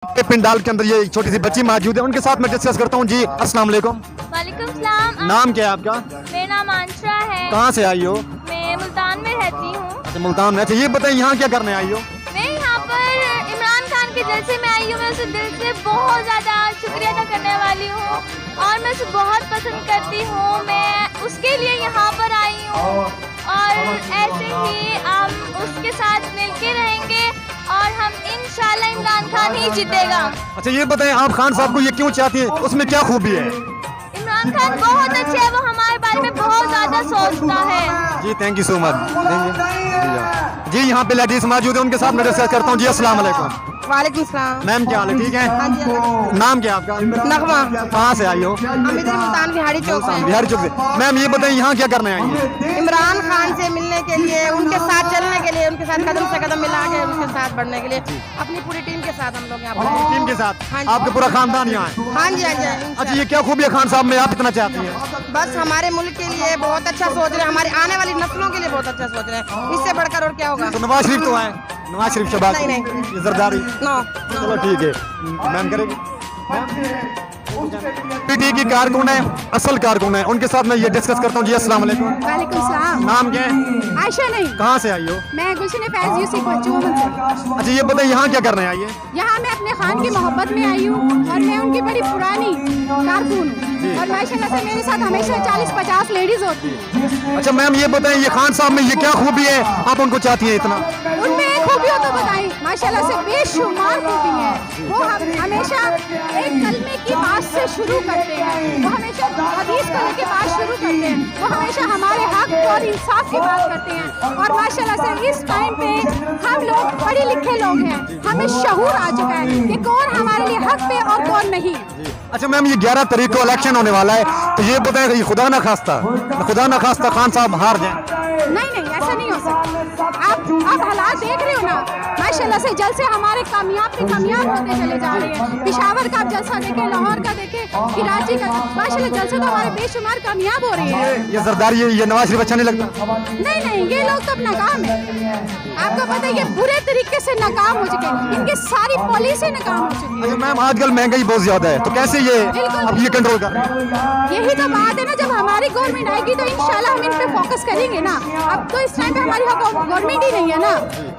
पिंडाल के अंदर ये एक छोटी सी बच्ची मौजूद है, उनके साथ मैं डिस्कस करता हूँ। जी अस्सलाम वालेकुम। वालेकुम सलाम। नाम क्या है आपका? मेरा नाम आंशरा है। कहाँ से आई हो? मैं मुल्तान में रहती हूँ। अच्छा मुल्तान में। अच्छा ये बताइए यहाँ क्या करने आई हो? मैं यहाँ पर इमरान खान के जलसे में आई हूँ। मैं उसे दिल से बहुत ज़्यादा शुक्रिया अदा करने वाली हूँ और मैं उसे बहुत पसंद करती हूँ। मैं उसके लिए यहाँ पर आई हूँ और ऐसे ही हम उसके साथ मिलके रहेंगे और हम इंशाल्लाह इमरान खान ही जीतेगा। अच्छा ये बताएं आप खान साहब को ये क्यों चाहती हैं, उसमें क्या खूबी है? इमरान खान बहुत अच्छे है, वो हमारे बारे में बहुत ज़्यादा सोचता है। जी थैंक यू सो मच। जी यहाँ पे लेडीज मौजूद है, उनके साथ मैं डिस्कस करता हूँ। जी अस्सलाम वालेकुम। वालेकुम सलाम। मैम क्या हाल है? ठीक है। हाँ जी। नाम क्या आपका? नगमा। कहाँ से आई हो? हम इधर मुल्तान बिहारी चौक से। बिहारी चौक से। मैम ये बताइए यहाँ क्या करने आई है? इमरान खान से मिलने के लिए, उनके साथ चलने के लिए, उनके साथ कदम से कदम मिला के उनके साथ बढ़ने के लिए, अपनी पूरी टीम के साथ हम लोग यहाँ पर। टीम के साथ? हाँ जी। आपका पूरा खानदान यहाँ है? हाँ जी हाँ जी। अच्छा ये क्या खूबी है खान साहब में आप इतना चाहती हैं? बस हमारे मुल्क के लिए बहुत अच्छा सोच रहे हैं, हमारी आने वाली नस्लों के लिए बहुत अच्छा सोच रहे हैं। इससे बढ़कर और क्या होगा? तो नवाज शरीफ तो है, नवाज शरीफ शहबाज नहीं, नहीं। ये जरदारी। नो चलो ठीक है मैम करेगी। पीटी की कारकुन है, असल कारकुन है, उनके साथ मैं ये डिस्कस करता हूँ। जी अस्सलाम वालेकुम। वालेकुम सलाम। नाम क्या है? आयशा नहीं, कहाँ से आई हो? मैं गुलशन फैज यूसी कोचुमन से। अच्छा ये बताइए यहाँ क्या करने आई है? यहाँ मैं अपने खान की मोहब्बत में आई हूँ और मैं उनकी बड़ी पुरानी कारकुन हूँ और माशाल्लाह से मेरे साथ हमेशा 40-50 लेडीज होती हैं। अच्छा मैम ये बताइए ये खान साहब में ये क्या खूबी है आप उनको चाहती हैं इतना? उनमें एक खूबी हो तो बताएं, माशाल्लाह से बेशुमार खूबी है। वो हमेशा एक कलमे की बात से शुरू करते हैं, वो हमेशा हदीस को लेके बात शुरू करते हैं, वो हमेशा हमारे हक और इंसाफ की बात करते हैं और माशाल्लाह से इस टाइम पे हम लोग पढ़े लिखे लोग हैं, हमें शऊर आ चुका है कि कौन हमारे लिए हक पे और कौन नहीं। अच्छा मैम ये 11 तारीख को इलेक्शन होने वाला है, तो ये बताएं कि खुदा ना खास्ता खान साहब हार जाए? नहीं ऐसा नहीं हो सकता। आप हालात देख रहे हो ना, माशाल्लाह से जलसे हमारे कामयाब पे कामयाब होते चले जा रहे हैं। पेशावर का आप जलसा देखें, लाहौर का देखें, कराची का, माशाल्लाह जलसे तो हमारे बेशुमार कामयाब हो रहे हैं। ये जरदारी ये नवाज शरीफ अच्छा नहीं लगता? नहीं ये लोग तो अब नाकाम है। आपको पता है ये बुरे तरीके से नाकाम हो चुके हैं, इनकी सारी पॉलिसी नाकाम हो चुकी है। अच्छा मैम आजकल महंगाई बहुत ज्यादा है, तो कैसे ये अब ये कंट्रोल कर रहे हैं? यही तो बात है ना, जब हमारी गवर्नमेंट आएगी तो इंशाल्लाह हम इन पे फोकस करेंगे ना। अब तो इस टाइम पे हमारी गवर्नमेंट ही नहीं है ना,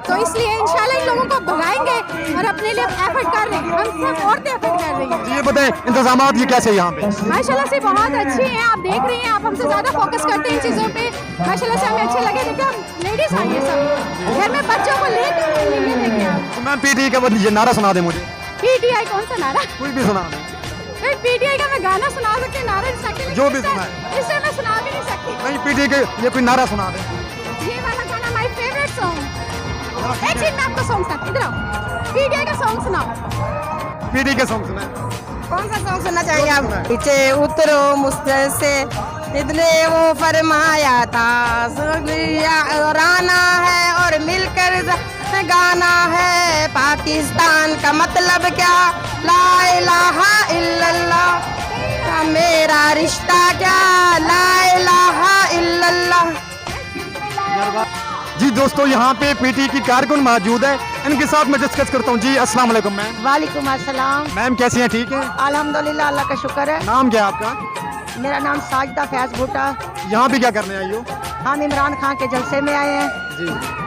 तो इसलिए इंशाल्लाह इन लोगों को भगाएंगे और अपने लिए एफर्ट कर रहे हैं। हम सब औरतें एफर्ट कर रही हैं। ये बताएं इंतजामात ये कैसे यहाँ पे? माशाल्लाह से बहुत अच्छे हैं, आप देख रही हैं, आप हमसे ज्यादा फोकस करते हैं इन चीजों पे। माशाल्लाह से हमें अच्छे लगे। देखिए हम लेडीज आई है सब, घर में बच्चों को लेके आओ। मैम पीटी का ये नारा सुना दे मुझे। पीटीआई कौन सा नारा? कोई भी सुना दे। पीटीआई का मैं गाना सुना सकती हूँ, नारा नहीं सकती, जो भी सुना है। इससे मैं सुना भी नहीं सकती। नहीं पीटी के ये कोई नारा सुना दे। ये वाला गाना माय फेवरेट सॉन्ग। एक चीज मैं आपको सॉन्ग सुनाती, इधर आओ, पीटीआई का सॉन्ग सुनाओ। पीटी के सॉन्ग सुना। कौन सा सॉन्ग सुनना चाहेंगे आप? पीछे उतरो मुझसे इतने वो फरमाया था, राना है और मिलकर गाना है। पाकिस्तान का मतलब क्या? ला इलाहा इल्लल्लाह। मेरा रिश्ता क्या? ला इलाहा इल्लल्लाह। जी दोस्तों यहाँ पे पीटी की कारकुन मौजूद है, इनके साथ मैं डिस्कस करता हूँ। जी अस्सलाम वालेकुम मैम। वालेकुम अस्सलाम। मैम कैसी हैं? ठीक है अल्हम्दुलिल्लाह, अल्लाह का शुक्र है। नाम क्या है आपका? मेरा नाम साजिदा फैज भुट्टा। यहाँ पे क्या करने आई हो? हम इमरान खान के जलसे में आए हैं जी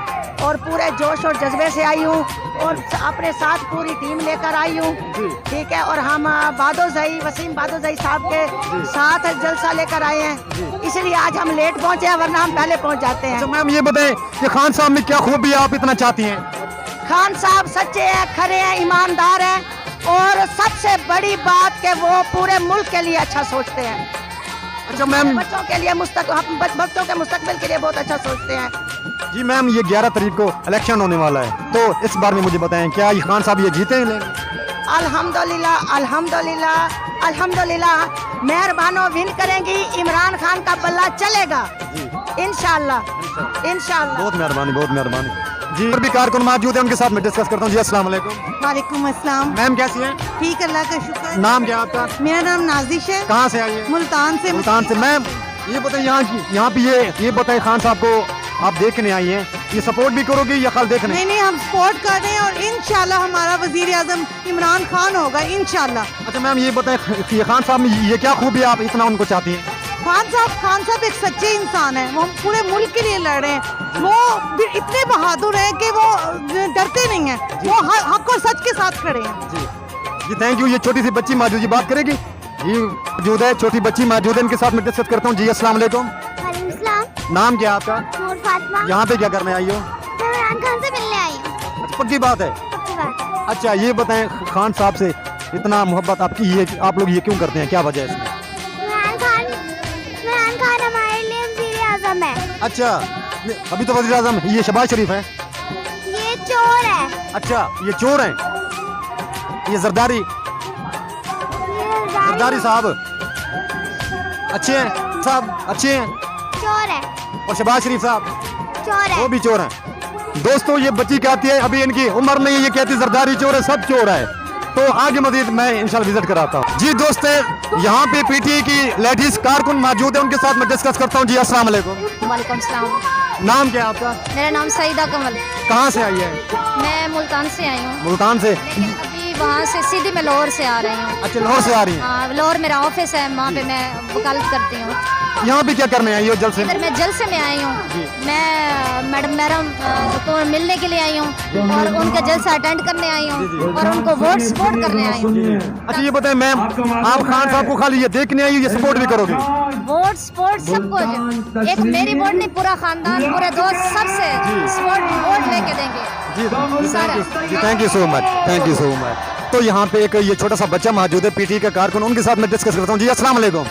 और पूरे जोश और जज्बे से आई हूँ और अपने साथ पूरी टीम लेकर आई हूँ। ठीक है, और हम वसीम बादोज़ई साहब के साथ जलसा लेकर आए हैं, इसलिए आज हम लेट पहुँचे हैं, वरना हम पहले पहुँच जाते हैं। अच्छा मैम ये बताएं कि खान साहब में क्या खूबी है आप इतना चाहती हैं? खान साहब सच्चे हैं, खरे हैं, ईमानदार हैं और सबसे बड़ी बात कि वो पूरे मुल्क के लिए अच्छा सोचते हैं। अच्छा मैम बच्चों के लिए बच्चों के मुस्तकबिल के लिए बहुत अच्छा सोचते हैं। जी मैम ये 11 तारीख को इलेक्शन होने वाला है, तो इस बारे में मुझे बताएं क्या ये खान साहब ये जीते हैं? अल्हम्दुलिल्लाह अल्हम्दुलिल्लाह अल्हम्दुलिल्लाह, मेहरबानो विन करेंगी, इमरान खान का बल्ला चलेगा इंशाल्लाह इंशाल्लाह। बहुत मेहरबानी जी। और भी कारकुन मौजूद है, उनके साथ मैं डिस्कस करता हूँ। जी अस्सलाम वालेकुम। वालेकुम अस्सलाम। मैम कैसी हैं? ठीक, अल्लाह का शुक्र है। नाम क्या आपका? मेरा नाम नाजिश है। कहाँ से आई है? मुल्तान से। मैम ये बताइए यहाँ पे ये बताइए खान साहब को आप देखने आई हैं, ये सपोर्ट भी करोगे या खाली देखने? नहीं नहीं, हम सपोर्ट कर रहे हैं और इंशाल्लाह हमारा वजीर आजम इमरान खान होगा इंशाल्लाह। अच्छा मैम, ये बताएं ये खान साहब में ये क्या खूबी आप इतना उनको चाहती हैं? खान साहब एक सच्चे इंसान है, वो पूरे मुल्क के लिए लड़ रहे हैं। वो भी इतने बहादुर हैं कि वो डरते नहीं हैं, वो हक और सच के साथ खड़े हैं। जी थैंक यू। ये छोटी सी बच्ची मौजूद, ये बात करेगी? ये मौजूद है, छोटी बच्ची मौजूद है, इनके साथ मैं डिस्कस करता हूँ। जी अस्सलाम वालेकुम। नाम क्या है आपका? नूर फातिमा। यहाँ पे क्या करने आई हो? मैं इमरान खान से मिलने आई हूँ। अच्छा, पक्की बात है। पक्की बात। अच्छा ये बताएं, खान साहब से इतना मोहब्बत आपकी, ये आप लोग ये क्यों करते हैं, क्या वजह है इसकी? इमरान खान हमारे लिए वज़ीर आज़म है। अच्छा, अभी तो वज़ीर आज़म ये शहबाज शरीफ है। ये चोर है। अच्छा ये चोर हैं, ये जरदारी जरदारी साहब अच्छे हैं, साहब अच्छे हैं, चोर है। और शहबाज शरीफ साहब चोर है। वो भी चोर हैं। दोस्तों ये बच्ची कहती है, अभी इनकी उम्र नहीं है, ये कहती है जरदारी चोर है, सब चोर है। तो आगे मजीद मैं इंशाल्लाह विजिट कराता हूँ। जी दोस्तों, यहाँ पे पीटीआई की लेडीज कारकुन मौजूद है, उनके साथ मैं डिस्कस करता हूँ। जी अस्सलाम वालेकुम। वालेकुम सलाम। नाम क्या है आपका? मेरा नाम सईदा कमल। कहाँ से आई है? मैं मुल्तान से आई हूँ, मुल्तान से। लेकिन अभी वहाँ से सीधे मैं लाहौर से आ रही हूँ। अच्छा लाहौर से आ रही हैं। हाँ, लाहौर मेरा ऑफिस है, वहाँ पे मैं वकालत करती हूँ। यहाँ पे क्या करने आई हो जल से? इधर मैं जलसे में आई हूँ। मैं मैडम को मिलने के लिए आई हूँ और उनका जलसा अटेंड करने आई हूँ और उनको वोट सपोर्ट करने आई हूँ। अच्छा ये बताएं मैम, आप खान साहब को खाली ये देखने आई हो, ये सपोर्ट भी करोगे? वोट सपोर्ट सब कुछ, एक मेरी वोट नहीं, पूरा खानदान, पूरे दोस्त सबसे सपोर्ट वोट लेके देंगे। जी thank you so much, thank you so much. तो यहाँ पे एक ये छोटा सा बच्चा मौजूद है, पीटीआई का कारकुन, उनके साथ मैं डिस्कस करता हूँ। जी अस्सलाम वालेकुम।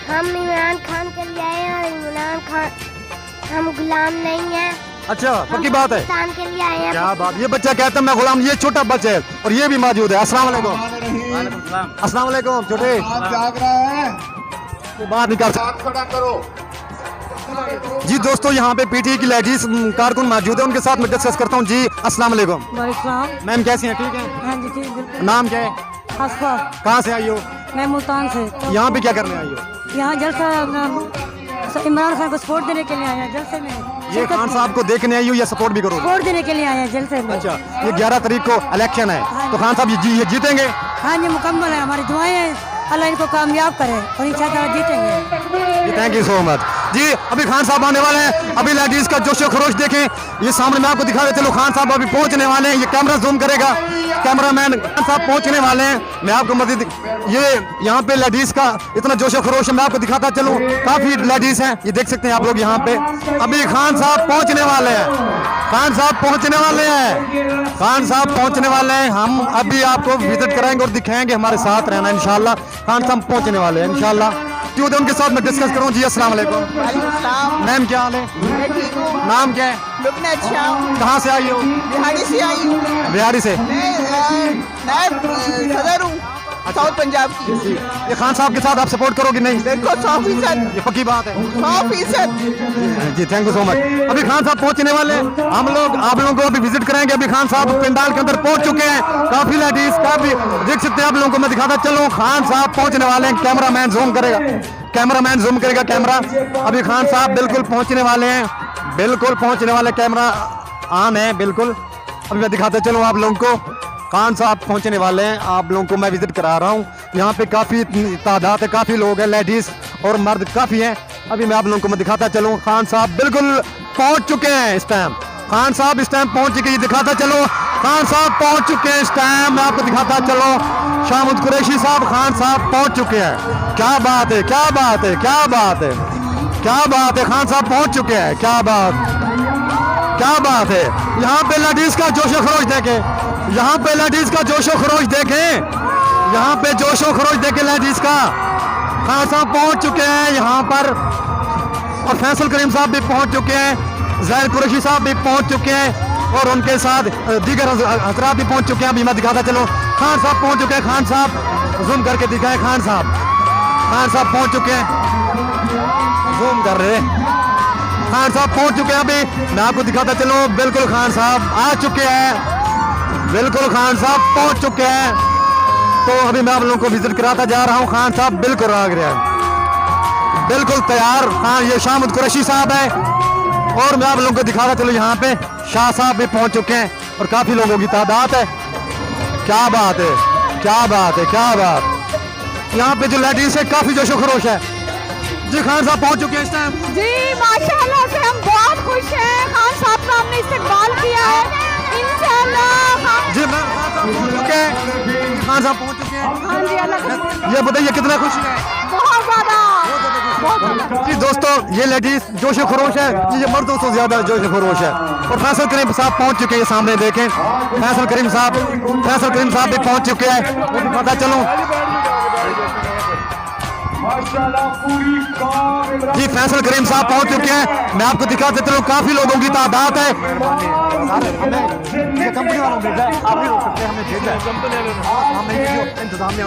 हम इमरान खान के लिए आए हैं और इमरान खान, हम गुलाम नहीं हैं। अच्छा पक्की बात है। पाकिस्तान के लिए आए हैं। क्या बात, ये बच्चा कहता है मैं गुलाम, ये छोटा बच्चा है और ये भी मौजूद है। अस्सलाम वालेकुम। अस्सलाम वालेकुम। छोटे जाग रहा है, वो बात नहीं कर सकते। हाथ खड़ा करो। जी दोस्तों, यहाँ पे पीटीआई की लेडीज कारकुन मौजूद है, उनके साथ मैं डिस्कस करता हूँ। जी अस्सलाम वालेकुम। मैम कैसी हैं, ठीक है? हाँ जी ठीक, बिल्कुल। नाम क्या है? हसफा, कहाँ से आई हो? मैं मुल्तान से। यहाँ पे क्या करने आई हो? यहाँ जलसा इमरान खान को सपोर्ट देने के लिए आए हैं जलसे में। ये खान साहब को देखने आई हो या सपोर्ट भी करोगे? सपोर्ट देने के लिए आए हैं जलसे में। अच्छा, ये 11 तारीख को इलेक्शन है, तो खान साहब ये जीतेंगे? हाँ जी मुकम्मल है, हमारी दुआएं हैं, अल्लाह इनको कामयाब करे और इंशाअल्लाह जीतेंगे। Thank you so much. जी अभी खान साहब आने वाले हैं, अभी लेडीज का जोशो खरोश देखें, ये सामने मैं आपको दिखा देता हूँ। खान साहब अभी पहुंचने वाले हैं, ये कैमरा जूम करेगा, कैमरामैन। खान साहब पहुंचने वाले हैं, मैं आपको मजीद ये यहाँ पे लेडीज का इतना जोशो खरोश है, मैं आपको दिखाता चलूँ। काफी लेडीज हैं, ये देख सकते हैं आप लोग यहाँ पे। अभी खान साहब पहुंचने वाले हैं, खान साहब पहुंचने वाले हैं, खान साहब पहुंचने वाले हैं। हम अभी आपको विजिट कराएंगे और दिखाएंगे, हमारे साथ रहना इंशाल्लाह। खान साहब पहुंचने वाले हैं इंशाल्लाह, क्यों उनके साथ मैं डिस्कस करूं। जी अस्सलाम वालेकुम। मैम क्या हाल है? नाम क्या है? कहाँ से आई हो? बिहारी से आई हूँ। बिहारी से। मैं सदर हूँ साउथ पंजाब की। ये खान साहब के साथ आप सपोर्ट करोगे? नहीं देखो 100%, ये पक्की बात है। 100%। जी थैंक यू सो मच। अभी खान साहब पहुंचने वाले हैं, हम लोग आप लोगों को अभी विजिट कराएंगे। अभी खान साहब पंडाल के अंदर पहुंच चुके हैं, काफी लेडीज, काफी देख सकते हैं आप लोगों को मैं दिखाता चलूं। खान साहब पहुंचने वाले हैं, कैमरामैन जूम करेगा, कैमरामैन जूम करेगा कैमरा। अभी खान साहब बिल्कुल पहुंचने वाले हैं, बिल्कुल पहुंचने वाले, कैमरा ऑन है बिल्कुल। अभी मैं दिखाता चलूं आप लोगों को, खान साहब पहुंचने वाले हैं, आप लोगों को मैं विजिट करा रहा हूं। यहाँ पे काफ़ी तादाद है, काफ़ी लोग हैं, लेडीज़ और मर्द काफ़ी हैं। अभी मैं आप लोगों को मैं दिखाता चलूं, खान साहब बिल्कुल पहुंच चुके हैं इस टाइम। खान साहब इस टाइम पहुंच चुके, ये दिखाता चलो, खान साहब पहुंच चुके हैं इस टाइम। मैं आपको दिखाता चलो, शामुद कुरैशी साहब, खान साहब पहुंच चुके हैं। क्या बात है, क्या बात है, क्या बात है, क्या बात है, खान साहब पहुंच चुके हैं, क्या बात, क्या बात है। यहाँ पे लेडीज़ का जोशो खरोश देखें, यहाँ पे लेडीज का जोशो खरोश देखें, यहाँ पे जोशो खरोश देखें लेडीज का। खान साहब पहुंच चुके हैं यहाँ पर, और फैसल करीम साहब भी पहुंच चुके हैं, ज़ाहिर कुरैशी साहब भी पहुंच चुके हैं और उनके साथ दीगर हजरात भी पहुंच चुके हैं। अभी मैं दिखाता चलो, खान साहब पहुंच चुके हैं, खान साहब जूम करके दिखाएं, खान साहब पहुंच चुके हैं, जूम कर रहे हैं, खान साहब पहुंच चुके हैं। अभी मैं आपको दिखाता चलो, बिल्कुल खान साहब आ चुके हैं, बिल्कुल खान साहब पहुंच चुके हैं। तो अभी मैं आप लोगों को विजिट कराता जा रहा हूं। खान साहब बिल्कुल आ गए हैं, बिल्कुल तैयार। हाँ, ये शामुद कुरैशी साहब है और मैं आप लोगों को दिखाता चलो यहाँ पे शाह साहब भी पहुंच चुके हैं और काफी लोगों की तादाद है। क्या बात है, क्या बात है, क्या बात। यहाँ पे जो लेडीज है काफी जोशो खरोश है। जी खान साहब पहुंच चुके हैं इस टाइम। जी माशाल्लाह से हम बहुत खुश हैं। खान साहब का हमने इस्तकबाल किया है इंशाल्लाह। जी मैं खान साहब पहुंच चुके हैं, खान साहब पहुंच चुके हैं। हाँ जी अल्लाह ये बताइए कितना खुशी है। बहुत ज्यादा जी दोस्तों ये लेडीज जोश खरोश है, ये मर्दों से ज्यादा जोश खरोश है। और फैसल करीम साहब पहुंच चुके हैं, सामने देखें फैसल करीम साहब भी पहुंच चुके हैं। पता चलो जी फैसल करीम साहब पहुंच चुके हैं। मैं आपको दिखा देता हूँ काफी लोगों की तादाद है। कंपनी वालों भेजा है, आप नहीं रोक सकते, हमें भेजा है। इंतजामिया